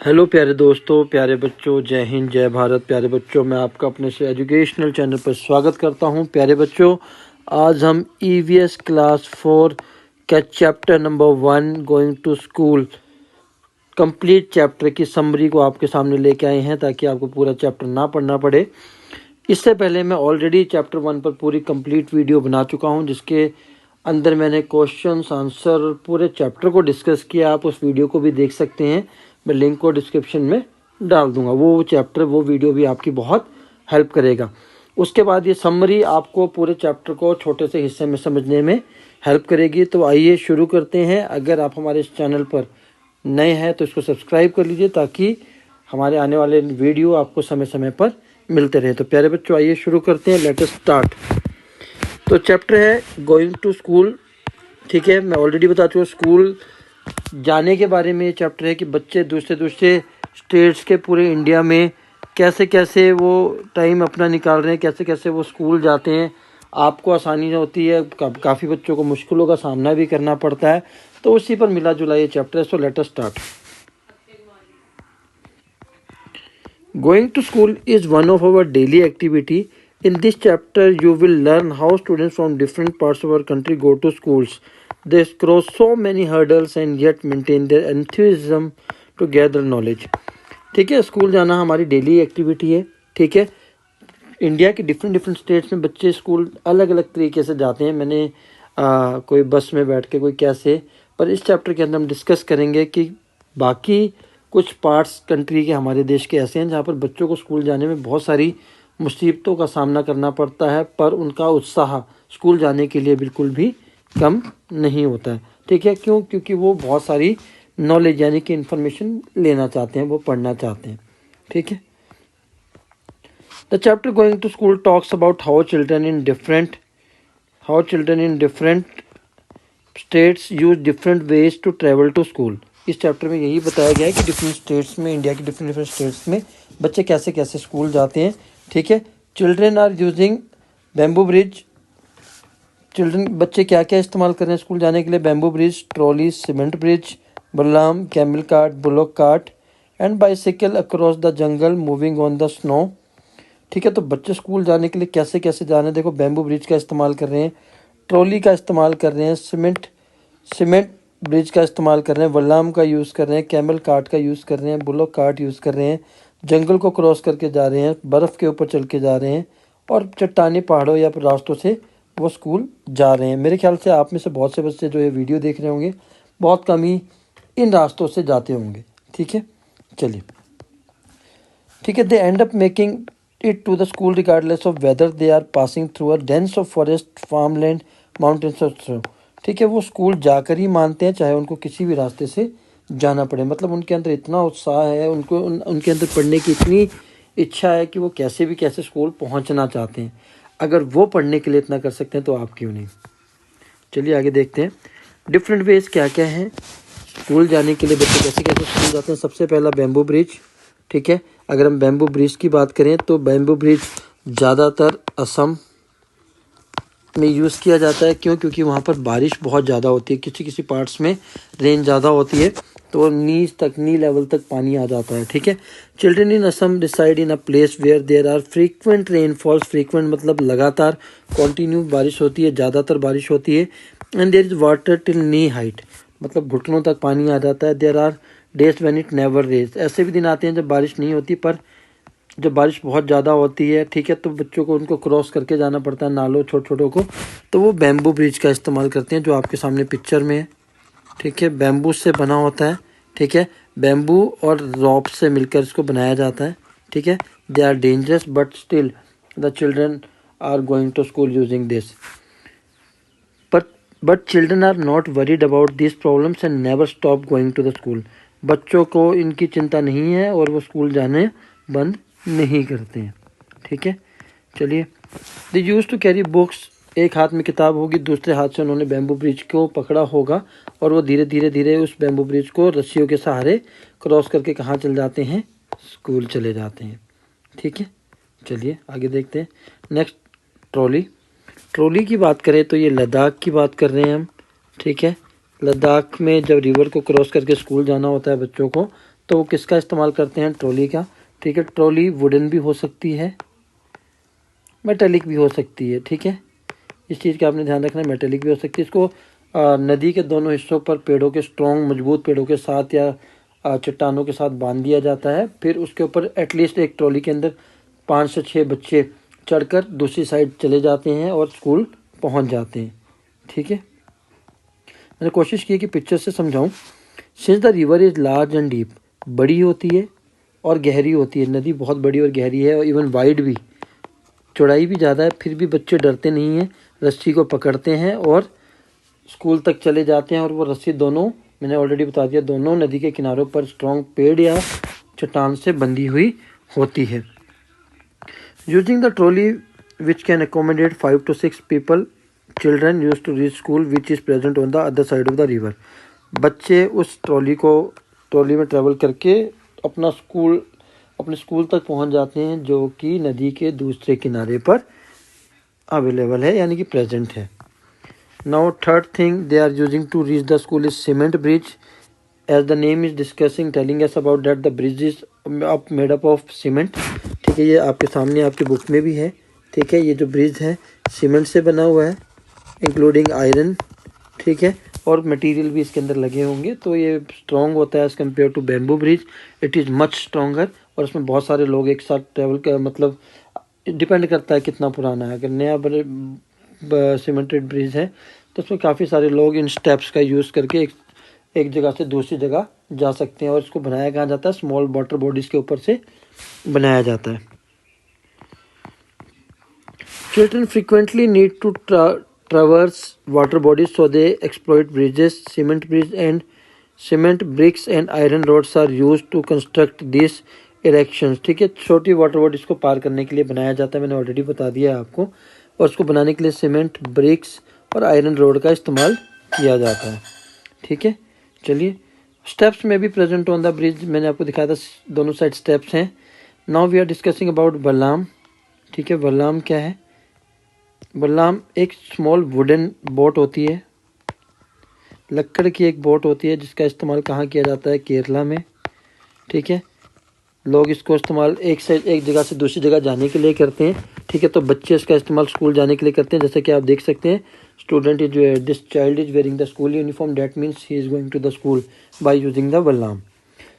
Hello प्यारे दोस्तों, प्यारे बच्चों, जय हिंद, जय भारत। प्यारे बच्चों, मैं आपका अपने से एजुकेशनल चैनल पर स्वागत करता हूं। प्यारे बच्चों, आज हम ईवीएस क्लास 4 का chapter number 1 going to school complete chapter की समरी को आपके सामने लेके आए हैं ताकि आपको पूरा चैप्टर ना पढ़ना पड़े। इससे पहले मैं ऑलरेडी चैप्टर 1 पर पूरी कंप्लीट वीडियो बना चुका हूं, जिसके अंदर मैंने क्वेश्चंस आंसर पूरे चैप्टर को डिस्कस किया। आप उस वीडियो को भी देख सकते हैं, मैं लिंक को डिस्क्रिप्शन में डाल दूंगा। वो वीडियो भी आपकी बहुत हेल्प करेगा। उसके बाद ये समरी आपको पूरे चैप्टर को छोटे से हिस्से में समझने में हेल्प करेगी। तो आइए शुरू करते हैं। अगर आप हमारे इस चैनल पर नए हैं तो इसको सब्सक्राइब कर लीजिए ताकि हमारे आने वाले वीडियो आपको समय समय पर मिलते रहे। तो प्यारे बच्चों, आइए शुरू करते हैं। Late us start. तो चैप्टर है गोइंग टू स्कूल। ठीक है, मैं ऑलरेडी बता चुका स्कूल जाने के बारे में। ये चैप्टर है कि बच्चे दूसरे स्टेट्स के पूरे इंडिया में कैसे कैसे वो टाइम अपना निकाल रहे हैं, कैसे कैसे वो स्कूल जाते हैं। आपको आसानी होती है, काफ़ी बच्चों को मुश्किलों का सामना भी करना पड़ता है। तो उसी पर मिला जुला ये चैप्टर है। So let us start. Going to school is one of our daily activity. In this chapter, you will learn how students from different parts of our country go to schools. They cross so many hurdles and yet maintain their enthusiasm to gather knowledge. ठीक है, school जाना हमारी daily activity है। ठीक है, India के different states में बच्चे स्कूल अलग अलग तरीके से जाते हैं। मैंने कोई बस में बैठ के, कोई कैसे, पर इस चैप्टर के अंदर हम डिस्कस करेंगे कि बाकी कुछ पार्ट्स कंट्री के, हमारे देश के ऐसे हैं जहाँ पर बच्चों को स्कूल जाने में बहुत सारी मुसीबतों का सामना करना पड़ता है, पर उनका उत्साह स्कूल जाने के लिए बिल्कुल भी कम नहीं होता है। ठीक है, क्योंकि वो बहुत सारी नॉलेज यानी कि इन्फॉर्मेशन लेना चाहते हैं, वो पढ़ना चाहते हैं। ठीक है, the chapter going to school talks about how children in different states use different ways to travel to school. इस चैप्टर में यही बताया गया है कि डिफरेंट स्टेट्स में, इंडिया के डिफरेंट स्टेट्स में बच्चे कैसे कैसे स्कूल जाते हैं। ठीक है, children are using bamboo bridge. बच्चे क्या क्या इस्तेमाल कर रहे हैं स्कूल जाने के लिए? Bamboo bridge, trolley, cement bridge, ballam, camel cart, bullock cart and bicycle across the jungle moving on the snow. ठीक है, तो बच्चे स्कूल जाने के लिए कैसे कैसे जा रहे हैं? देखो, बैम्बू ब्रिज का इस्तेमाल कर रहे हैं, ट्रॉली का इस्तेमाल कर रहे हैं, सीमेंट ब्रिज का इस्तेमाल कर रहे हैं, वल्लाम का यूज़ कर रहे हैं, कैमल कार्ट का यूज़ कर रहे हैं, बुलॉक कार्ट यूज़ कर रहे हैं, जंगल को क्रॉस करके जा रहे हैं, बर्फ़ के ऊपर चल के जा रहे हैं, और चट्टानी पहाड़ों या रास्तों से वो स्कूल जा रहे हैं। मेरे ख्याल से आप में से बहुत से बच्चे जो ये वीडियो देख रहे होंगे, बहुत कम ही इन रास्तों से जाते होंगे। ठीक है, चलिए। ठीक है, they end up making it to the school regardless of weather they are passing through a dense of forest, farmland, mountains और स्नो। ठीक है, वो स्कूल जाकर ही मानते हैं, चाहे उनको किसी भी रास्ते से जाना पड़े। मतलब उनके अंदर इतना उत्साह है, उनके अंदर पढ़ने की इतनी इच्छा है कि वो कैसे भी कैसे स्कूल पहुंचना चाहते हैं। अगर वो पढ़ने के लिए इतना कर सकते हैं तो आप क्यों नहीं। चलिए आगे देखते हैं डिफरेंट वेज क्या क्या हैं स्कूल जाने के लिए, बच्चे कैसे कैसे स्कूल जाते हैं। सबसे पहला बैम्बू ब्रिज। ठीक है, अगर हम बैम्बू ब्रिज की बात करें तो बैम्बू ब्रिज ज़्यादातर असम में यूज़ किया जाता है। क्योंकि वहाँ पर बारिश बहुत ज़्यादा होती है, किसी पार्ट्स में रेन ज़्यादा होती है, तो नी लेवल तक पानी आ जाता है। ठीक है, children in Assam decide in a place where there are frequent rainfalls. Frequent मतलब लगातार, कॉन्टीन्यू बारिश होती है, ज़्यादातर बारिश होती है। And there is water till knee height, मतलब घुटनों तक पानी आ जाता है। There are days when it never rains, ऐसे भी दिन आते हैं जब बारिश नहीं होती, पर जब बारिश बहुत ज़्यादा होती है, ठीक है, तो बच्चों को उनको क्रॉस करके जाना पड़ता है, नालों छोटों को, तो वो बैम्बू ब्रिज का इस्तेमाल करते हैं, जो आपके सामने पिक्चर में है। ठीक है, बैम्बू से बना होता है। ठीक है, बैम्बू और रॉप से मिलकर इसको बनाया जाता है। ठीक है, they are dangerous but still the children are going to school using this. But children are not worried about this problems and never stop going to the school. बच्चों को इनकी चिंता नहीं है और वो स्कूल जाने बंद नहीं करते हैं। ठीक है, चलिए। दे यूज टू कैरी बुक्स, एक हाथ में किताब होगी, दूसरे हाथ से उन्होंने बैम्बू ब्रिज को पकड़ा होगा, और वो धीरे धीरे उस बैम्बू ब्रिज को रस्सियों के सहारे क्रॉस करके कहाँ चले जाते हैं? स्कूल चले जाते हैं। ठीक है, चलिए आगे देखते हैं। नेक्स्ट, ट्रॉली की बात करें तो ये लद्दाख की बात कर रहे हैं हम। ठीक है, लद्दाख में जब रिवर को क्रॉस करके स्कूल जाना होता है बच्चों को, तो वो किसका इस्तेमाल करते हैं, ट्रॉली का। ठीक है, ट्रॉली वुडन भी हो सकती है, मेटेलिक भी हो सकती है। ठीक है, इस चीज़ का आपने ध्यान रखना है, मेटेलिक भी हो सकती है। इसको नदी के दोनों हिस्सों पर पेड़ों के स्ट्रॉन्ग मजबूत पेड़ों के साथ या चट्टानों के साथ बांध दिया जाता है। फिर उसके ऊपर एटलीस्ट एक ट्रॉली के अंदर 5 से 6 बच्चे चढ़कर दूसरी साइड चले जाते हैं और स्कूल पहुंच जाते हैं। ठीक है, मैंने कोशिश की कि पिक्चर से समझाऊं। Since the river is large and deep, बड़ी होती है और गहरी होती है, नदी बहुत बड़ी और गहरी है और इवन वाइड भी, चौड़ाई भी ज़्यादा है, फिर भी बच्चे डरते नहीं हैं, रस्सी को पकड़ते हैं और स्कूल तक चले जाते हैं। और वो रस्सी दोनों, मैंने ऑलरेडी बता दिया, दोनों नदी के किनारों पर स्ट्रॉन्ग पेड़ या चट्टान से बंधी हुई होती है। Using the trolley which can accommodate 5 to 6 people, children use to reach school which is present on the other side of the river. बच्चे उस ट्रॉली में ट्रैवल करके अपने स्कूल तक पहुंच जाते हैं, जो कि नदी के दूसरे किनारे पर अवेलेबल है, यानी कि प्रेजेंट है। Now third thing they are using to reach the school is cement bridge, as the name is discussing telling us about that the bridge is made up of cement. ठीक है, ये आपके सामने आपकी बुक में भी है। ठीक है, ये जो ब्रिज है सीमेंट से बना हुआ है, इंक्लूडिंग आयरन। ठीक है, और मटेरियल भी इसके अंदर लगे होंगे, तो ये स्ट्रॉन्ग होता है as compare to bamboo bridge. It is much stronger और इसमें बहुत सारे लोग एक साथ ट्रैवल कर, मतलब डिपेंड करता है कितना पुराना है। अगर नया सीमेंटेड ब्रिज है तो उसमें काफ़ी सारे लोग इन स्टेप्स का यूज़ करके एक जगह से दूसरी जगह जा सकते हैं। और इसको बनाया कहाँ जाता है, स्मॉल वाटर बॉडीज़ के ऊपर से बनाया जाता है। Children frequently need to traverse water bodies, so they exploit bridges. Cement bricks and iron rods are used to construct these erections. ठीक है, छोटी वाटर बॉडीज को पार करने के लिए बनाया जाता है, मैंने ऑलरेडी बता दिया है आपको। और उसको बनाने के लिए सीमेंट ब्रिक्स और आयरन रोड का इस्तेमाल किया जाता है। ठीक है, चलिए स्टेप्स में भी प्रेजेंट ऑन द ब्रिज, मैंने आपको दिखाया था, दोनों साइड स्टेप्स हैं। Now we are discussing about ballam. ठीक है, बल्लाम क्या है, बल्लाम एक स्मॉल वुडन बोट होती है, लकड़ की एक बोट होती है, जिसका इस्तेमाल कहाँ किया जाता है, केरला में। ठीक है, लोग इसको इस्तेमाल एक जगह से दूसरी जगह जाने के लिए करते हैं। ठीक है, तो बच्चे इसका इस्तेमाल स्कूल जाने के लिए करते हैं। जैसे कि आप देख सकते हैं, this child is wearing the school uniform, that means he is going to the school by using the ballam.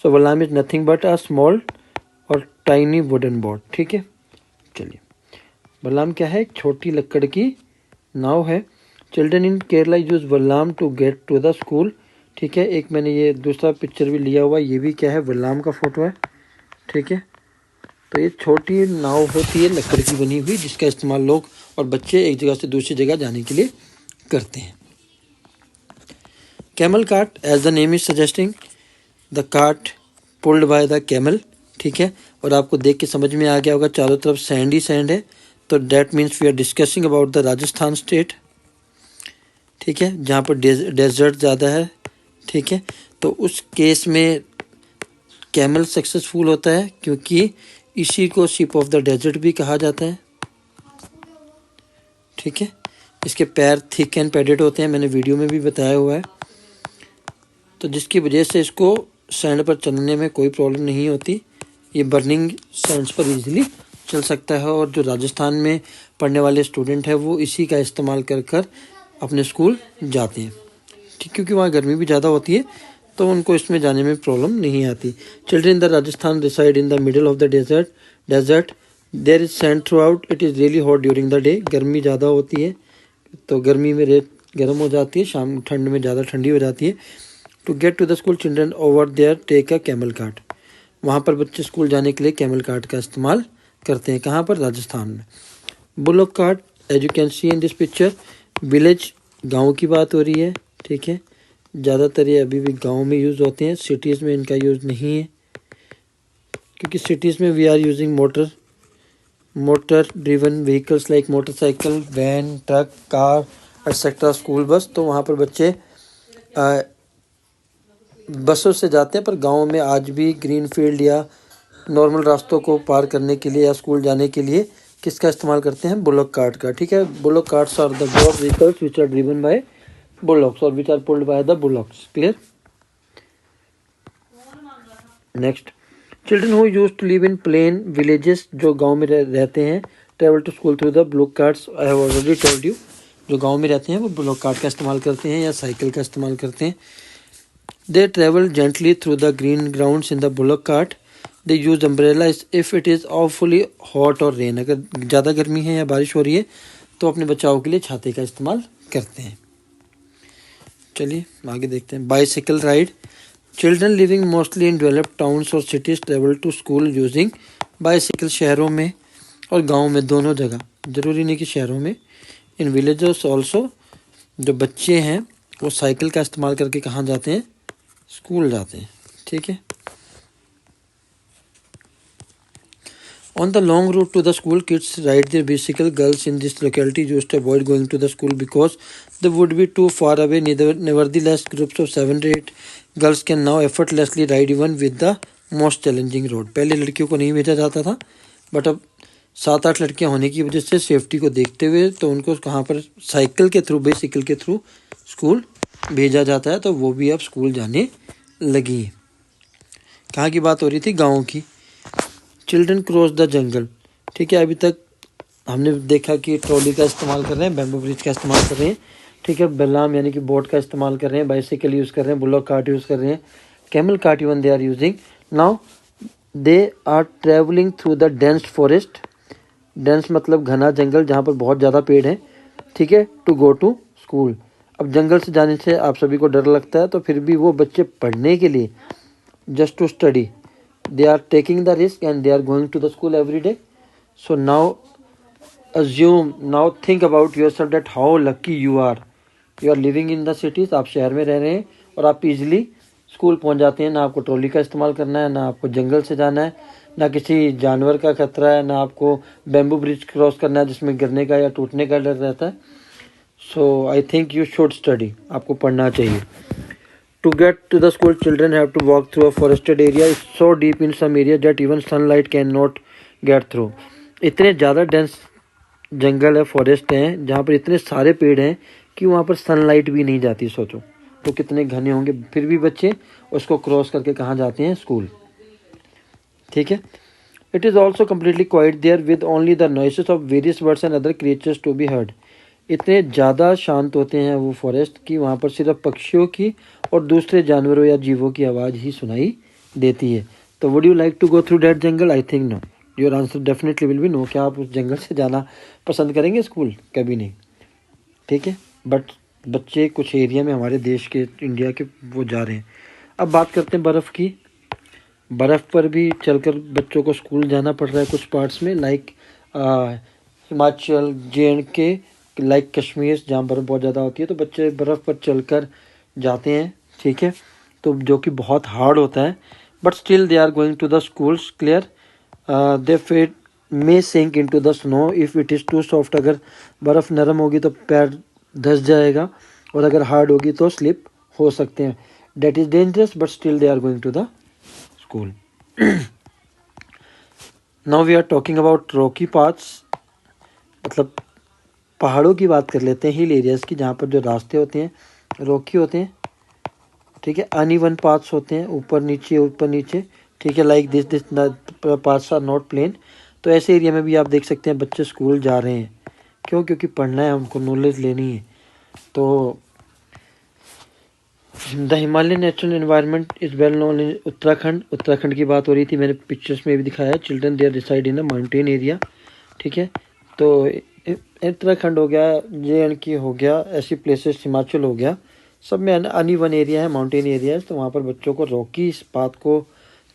So ballam is nothing but a small और टाइनी वुडन बोट। ठीक है, चलिए बल्लाम क्या है, एक छोटी लकड़ की नाव है। Children in Kerala use ballam to get to the school. ठीक है, एक मैंने ये दूसरा पिक्चर भी लिया हुआ, ये भी क्या है, बल्लाम का फोटो है। ठीक है, तो ये छोटी नाव होती है लकड़ की बनी हुई, जिसका इस्तेमाल लोग और बच्चे एक जगह से दूसरी जगह जाने के लिए करते हैं। Camel cart, as the name is suggesting, the cart pulled by the camel. ठीक है, और आपको देख के समझ में आ गया होगा, चारों तरफ सैंड ही सैंड है, तो that means we are discussing about the Rajasthan state. ठीक है, जहाँ पर डेजर्ट ज़्यादा है। ठीक है, तो उस केस में कैमल सक्सेसफुल होता है, क्योंकि इसी को शिप ऑफ द डेजर्ट भी कहा जाता है। ठीक है, इसके पैर थिक एंड पैडेड होते हैं, मैंने वीडियो में भी बताया हुआ है, तो जिसकी वजह से इसको सैंड पर चलने में कोई प्रॉब्लम नहीं होती। ये बर्निंग सैंड्स पर इजीली चल सकता है। और जो राजस्थान में पढ़ने वाले स्टूडेंट हैं, वो इसी का इस्तेमाल कर अपने स्कूल जाते हैं। ठीक, क्योंकि वहाँ गर्मी भी ज़्यादा होती है, तो उनको इसमें जाने में प्रॉब्लम नहीं आती। Children in the Rajasthan reside in the middle of the desert there is sand throughout, it is really hot during the day. गर्मी ज़्यादा होती है, तो गर्मी में रेत गर्म हो जाती है, शाम ठंड में ज़्यादा ठंडी हो जाती है। To get to the school children over there take a camel cart, वहाँ पर बच्चे स्कूल जाने के लिए कैमल कार्ट का इस्तेमाल करते हैं। कहाँ पर, राजस्थान में। Bullock cart, as you can see in this picture, village, गांव की बात हो रही है। ठीक है, ज़्यादातर ये अभी भी गांव में यूज़ होते हैं, सिटीज़ में इनका यूज़ नहीं है, क्योंकि सिटीज़ में we are using motor driven vehicles like motorcycle, van, truck, car etcetera, school bus, तो वहाँ पर बच्चे बसों से जाते हैं। पर गाँव में आज भी ग्रीन फील्ड या नॉर्मल रास्तों को पार करने के लिए या स्कूल जाने के लिए किसका इस्तेमाल करते हैं, बुलोक कार्ट का। ठीक है, bullock carts are the boat vehicles which are driven by bullocks और which are pulled by the bullocks. Clear. Next, children who use to live in plain villages, जो गांव में रहते हैं, travel to school through the bullock carts. I have already told you, जो गांव में रहते हैं वो ब्लॉक कार्ट का इस्तेमाल करते हैं या साइकिल का इस्तेमाल करते हैं। They travel gently through the green grounds in the block cart. They use umbrella if it is awfully hot और रेन, अगर ज़्यादा गर्मी है या बारिश हो रही है तो अपने बचाव के लिए छाते का इस्तेमाल करते हैं। चलिए आगे देखते हैं। Bicycle ride, children living mostly in developed towns और cities travel to school using bicycle. शहरों में और गांव में दोनों जगह, ज़रूरी नहीं कि शहरों में, इन विलेजेस ऑल्सो, जो बच्चे हैं वो साइकिल का इस्तेमाल करके कहाँ जाते हैं, स्कूल जाते हैं। ठीक है। On the long route to the school, kids ride their bicycle. Girls in this locality used to avoid going to the school because they would be too far away. Nevertheless, groups of 7 to 8 girls can now effortlessly ride even with the most challenging road. पहले लड़कियों को नहीं भेजा जाता था, but अब 7-8 लड़कियां होने की वजह से सेफ्टी को देखते हुए तो उनको कहाँ पर साइकिल के थ्रू, बाइसिकल के थ्रू स्कूल भेजा जाता है, तो वो भी अब स्कूल जाने लगी। कहाँ की बात हो रही थी, गाँव की। चिल्ड्रन क्रॉस द जंगल, ठीक है। अभी तक हमने देखा कि ट्रॉली का इस्तेमाल कर रहे हैं, बैम्बू ब्रिज का इस्तेमाल कर रहे हैं, ठीक है। बल्लाम यानी कि बोट का इस्तेमाल कर रहे हैं, बाइसाइकिल यूज़ कर रहे हैं, बुलॉक कार्ट यूज़ कर रहे हैं, camel cart even they are using. Now they are travelling through the dense forest. Dense मतलब घना जंगल जहाँ पर बहुत ज़्यादा पेड़ हैं, ठीक है, टू गो टू स्कूल। अब जंगल से जाने से आप सभी को डर लगता है, तो फिर भी वो बच्चे पढ़ने के लिए, just to study, they are taking the risk and they are going to the school every day. So now think about yourself that how lucky you are living in the cities। आप शहर में रह रहे हैं और आप easily school पहुंच जाते हैं, ना आपको ट्रॉली का इस्तेमाल करना है, ना आपको जंगल से जाना है, ना किसी जानवर का खतरा है, ना आपको बैम्बू ब्रिज क्रॉस करना है जिसमें गिरने का या टूटने का डर रहता है। So I think you should study, आपको पढ़ना चाहिए। To get to the school, children have to walk through a forested area. It's so deep in some areas that even sunlight cannot get through. इतने ज़्यादा dense जंगल है, forest हैं, जहाँ पर इतने सारे पेड़ हैं कि वहाँ पर सनलाइट भी नहीं जाती। सोचो तो कितने घने होंगे, फिर भी बच्चे उसको क्रॉस करके कहाँ जाते हैं, स्कूल। ठीक है। It is also completely quiet there with only the noises of various birds and other creatures to be heard. इतने ज़्यादा शांत होते हैं वो फॉरेस्ट कि वहाँ पर सिर्फ पक्षियों की और दूसरे जानवरों या जीवों की आवाज़ ही सुनाई देती है। तो would you like to go through that jungle? I think no. Your answer definitely will be no. क्या आप उस जंगल से जाना पसंद करेंगे स्कूल? कभी नहीं। ठीक है। बट बच्चे कुछ एरिया में हमारे देश के, इंडिया के, वो जा रहे हैं। अब बात करते हैं बर्फ़ की। बर्फ़ पर भी चलकर बच्चों को स्कूल जाना पड़ रहा है कुछ पार्ट्स में, like Himachal, JNK, like Kashmir, जहाँ बर्फ़ बहुत ज़्यादा होती है, तो बच्चे बर्फ़ पर चलकर जाते हैं। ठीक है। तो जो कि बहुत हार्ड होता है, but still they are going to the schools. Clear. They feet may sink into the snow if it is too soft. अगर बर्फ़ नरम होगी तो पैर धंस जाएगा, और अगर हार्ड होगी तो स्लिप हो सकते हैं। That is dangerous, but still they are going to the school. Now we are talking about rocky paths, मतलब पहाड़ों की बात कर लेते हैं, हिल एरियाज़ की, जहाँ पर जो रास्ते होते हैं रॉकी होते हैं। ठीक है। अनइवन पाथ्स होते हैं, ऊपर नीचे ऊपर नीचे। ठीक है। Like this paths are not plain. तो ऐसे एरिया में भी आप देख सकते हैं बच्चे स्कूल जा रहे हैं। क्यों? क्योंकि पढ़ना है, उनको नॉलेज लेनी है। तो the Himalayan natural environment is well known in Uttarakhand. Uttarakhand की बात हो रही थी, मैंने पिक्चर्स में भी दिखाया है। Children there reside in a mountain area. ठीक है। तो उत्तराखंड हो गया, JNK हो गया, ऐसी प्लेसेस, हिमाचल हो गया, सब में अनइवन एरिया है, माउंटेन एरिया है। तो वहाँ पर बच्चों को रॉकी इस पाथ को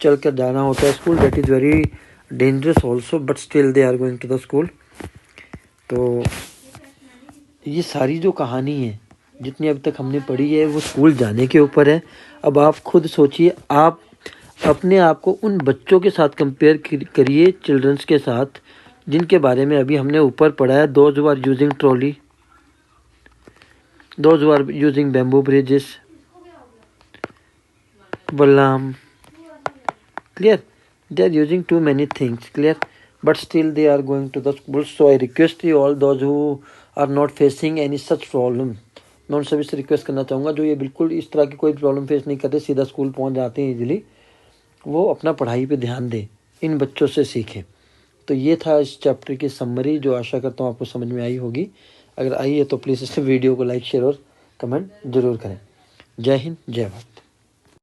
चल कर जाना होता है school. That is very dangerous also, but still they are going to the school. तो ये सारी जो कहानी है, जितनी अब तक हमने पढ़ी है, वो स्कूल जाने के ऊपर है। अब आप खुद सोचिए, आप अपने आप को उन बच्चों के साथ कंपेयर करिए, चिल्ड्रंस के साथ, जिनके बारे में अभी हमने ऊपर पढ़ा है। Those who are using trolley, those who are using bamboo bridges, ballam. Clear? They are using too many things. Clear? But still they are going to the school. So I request you all, those who are not facing any such problem, मैं उन सभी से request करना चाहूँगा जो ये बिल्कुल इस तरह की कोई प्रॉब्लम फेस नहीं करते, सीधा स्कूल पहुँच जाते हैं इजीली, वो अपना पढ़ाई पे ध्यान दें, इन बच्चों से सीखें। तो ये था इस चैप्टर की समरी, जो आशा करता हूँ आपको समझ में आई होगी। अगर आई है तो प्लीज़ इस वीडियो को लाइक, शेयर और कमेंट ज़रूर करें। जय हिंद, जय भारत।